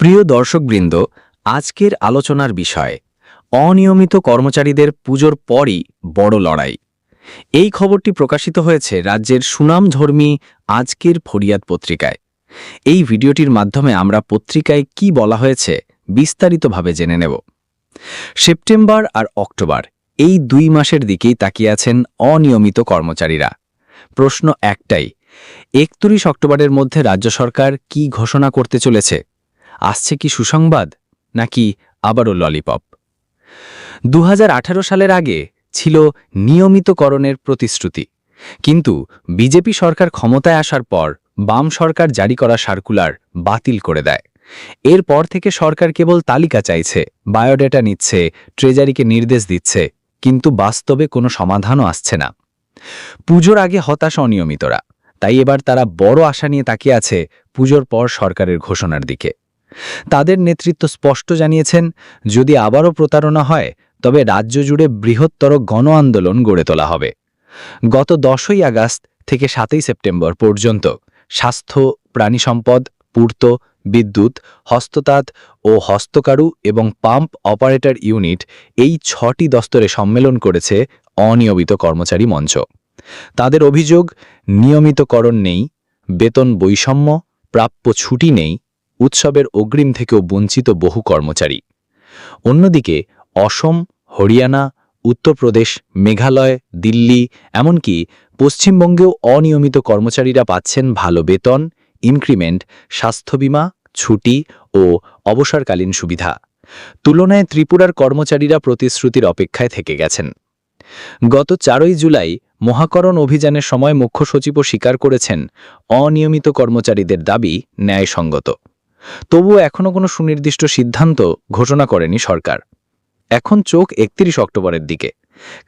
প্রিয় দর্শকবৃন্দ, আজকের আলোচনার বিষয় অনিয়মিত কর্মচারীদের পুজোর পরই বড় লড়াই। এই খবরটি প্রকাশিত হয়েছে রাজ্যের সুনামধর্মী আজকের ফরিয়াদ পত্রিকায়। এই ভিডিওটির মাধ্যমে আমরা পত্রিকায় কি বলা হয়েছে বিস্তারিতভাবে জেনে নেব। সেপ্টেম্বর আর অক্টোবর এই 2 মাসের দিকেই তাকিয়ে আছেন অনিয়মিত কর্মচারীরা। প্রশ্ন একটাই, 31 অক্টোবরের মধ্যে রাজ্য সরকার কি ঘোষণা করতে চলেছে? আসছে কি সুসংবাদ, নাকি আবারও ললিপপ? 2018 সালের আগে ছিল নিয়মিতকরণের প্রতিশ্রুতি, কিন্তু বিজেপি সরকার ক্ষমতায় আসার পর বাম সরকার জারি করা সার্কুলার বাতিল করে দেয়। এরপর থেকে সরকার কেবল তালিকা চাইছে, বায়োডেটা নিচ্ছে, ট্রেজারিকে নির্দেশ দিচ্ছে, কিন্তু বাস্তবে কোনো সমাধানও আসছে না। পুজোর আগে হতাশ অনিয়মিতরা, তাই এবার তারা বড় আশা নিয়ে তাকিয়ে আছে পুজোর পর সরকারের ঘোষণার দিকে। তাদের নেতৃত্ব স্পষ্ট জানিয়েছেন, যদি আবারও প্রতারণা হয় তবে রাজ্য জুড়ে বৃহত্তর গণ আন্দোলন গড়ে তোলা হবে। গত 10ই আগস্ট থেকে 7ই সেপ্টেম্বর পর্যন্ত স্বাস্থ্য, প্রাণী সম্পদ, পূর্ত, বিদ্যুৎ, হস্ততাঁত ও হস্তকারু এবং পাম্প অপারেটর ইউনিট এই 6টি দস্তরে সম্মেলন করেছে অনিয়মিত কর্মচারী মঞ্চ। তাদের অভিযোগ, নিয়মিতকরণ নেই, বেতন বৈষম্য, প্রাপ্য ছুটি নেই, উৎসবের অগ্রিম থেকেও বঞ্চিত বহু কর্মচারী। অন্যদিকে অসম, হরিয়ানা, উত্তরপ্রদেশ, মেঘালয়, দিল্লি, এমনকি পশ্চিমবঙ্গেও অনিয়মিত কর্মচারীরা পাচ্ছেন ভালো বেতন, ইনক্রিমেন্ট, স্বাস্থ্য বীমা, ছুটি ও অবসরকালীন সুবিধা। তুলনায় ত্রিপুরার কর্মচারীরা প্রতিশ্রুতির অপেক্ষায় থেকে গেছেন। গত 4ই জুলাই মহাকরণ অভিযানের সময় মুখ্য সচিবও স্বীকার করেছেন, অনিয়মিত কর্মচারীদের দাবি ন্যায়সঙ্গত। তবুও এখনও কোনো সুনির্দিষ্ট সিদ্ধান্ত ঘোষণা করেনি সরকার। এখন চোখ 31 অক্টোবরের দিকে,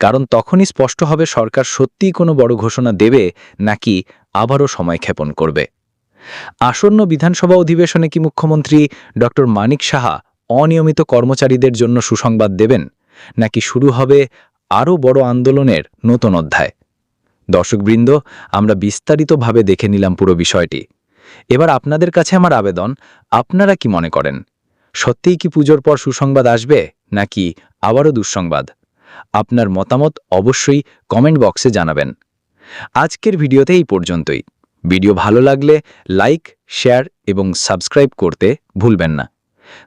কারণ তখনই স্পষ্ট হবে সরকার সত্যিই কোনো বড় ঘোষণা দেবে নাকি আবারও সময়ক্ষেপণ করবে। আসন্ন বিধানসভা অধিবেশনে কি মুখ্যমন্ত্রী ডক্টর মানিক সাহা অনিয়মিত কর্মচারীদের জন্য সুসংবাদ দেবেন, নাকি শুরু হবে আরও বড় আন্দোলনের নতুন অধ্যায়? দর্শকবৃন্দ, আমরা বিস্তারিতভাবে দেখে নিলাম পুরো বিষয়টি। এবার আপনাদের কাছে আমার আবেদন, আপনারা কি মনে করেন, সত্যিই কি পুজোর পর সুসংবাদ আসবে নাকি আবারও দুঃসংবাদ? আপনার মতামত অবশ্যই কমেন্ট বক্সে জানাবেন। আজকের ভিডিওতে এই পর্যন্তই। ভিডিও ভালো লাগলে লাইক, শেয়ার এবং সাবস্ক্রাইব করতে ভুলবেন না।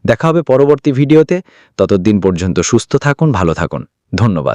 দেখা হবে পরবর্তী ভিডিওতে। ততদিন পর্যন্ত সুস্থ থাকুন, ভালো থাকুন। ধন্যবাদ।